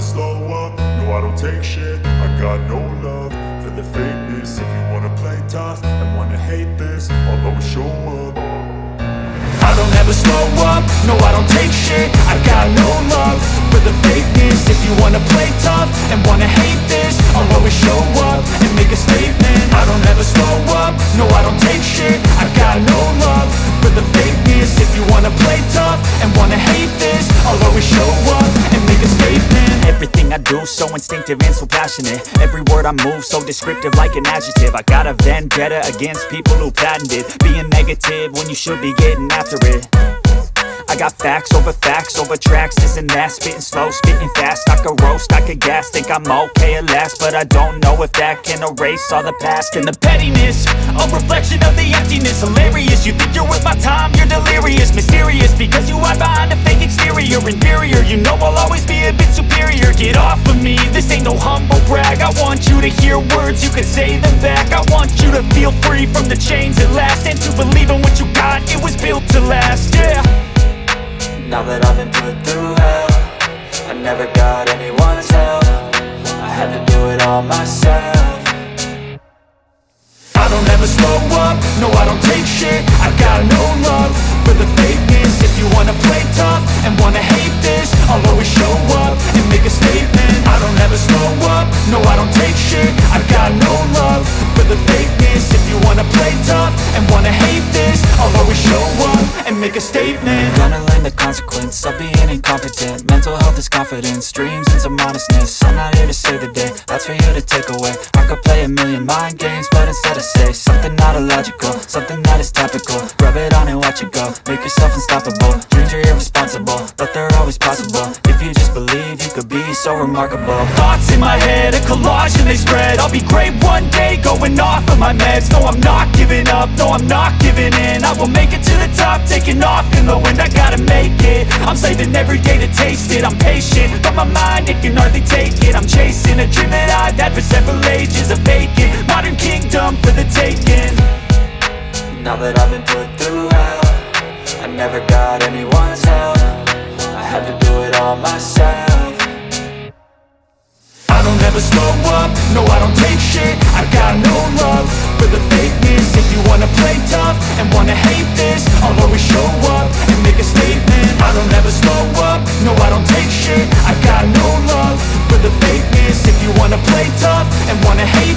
slow up, no I don't take shit. I got no love for the fakeness. If you wanna play tough and wanna hate this, I'll always show up. I don't ever slow up, no I don't take shit. I got no love for the fakeness. If you wanna play tough and wanna hate this, I'll always show up and make a statement. I don't ever slow up, no I don't take shit. I got no love for the fakeness. If you wanna play tough and wanna hate this, I'll always show up and make a statement. Everything I do so instinctive and so passionate. Every word I move so descriptive like an adjective. I got a vendetta against people who patented being negative when you should be getting after it. I got facts over tracks, this and that. Spitting slow, spitting fast, I could roast, I could gas. Think I'm okay at last, but I don't know if that can erase all the past. And the pettiness, a reflection of the emptiness. Hilarious, you think you're worth my time, you're delirious. Mysterious, because you hide behind a fake exterior. Inferior, you know I'll always be a bit superior. Get off of me, this ain't no humble brag. I want you to hear words, you can say them back. I want you to feel free from the chains at last, and to believe in what you got, it was built to last, yeah. Now that I've been put through hell, I never got anyone's help. I had to do it all myself. I don't ever slow up, no I don't take shit. I got no love for the fakeness. If you wanna play tough and wanna hate this, I'll always show up and make a statement. I don't ever slow up, no I don't take shit. I got no love for the fakeness. If you wanna play tough and wanna hate this, I'll always show up and make a statement. Gonna learn the consequence of being incompetent. Mental health is confidence, dreams and some modestness. I'm not here to save the day, that's for you to take away. I could play a million mind games, but instead I say something not illogical, something that is topical. Rub it on and watch it go, make yourself unstoppable. Dreams are irresponsible, but they're always possible. If you just believe, you could be so remarkable. Thoughts in my head, a collage and they spread. I'll be great one day, going off of my meds. No, I'm not giving up, no, I'm not giving in. I will make it to the top, taking off in the wind. I gotta make it, I'm saving every day to taste it. I'm patient, but my mind, it can hardly take it. I'm chasing a dream that I've had for several ages. A vacant, modern kingdom for the taking. Now that I've been put through hell, I never got anyone's help. I had to do it all myself. I don't ever slow up, no I don't take shit. I got no love for the fakeness. If you wanna play tough and wanna hate this, I'll always show up and make a statement. I don't ever slow up, no I don't take shit. I got no love for the fakeness. If you wanna play tough and wanna hate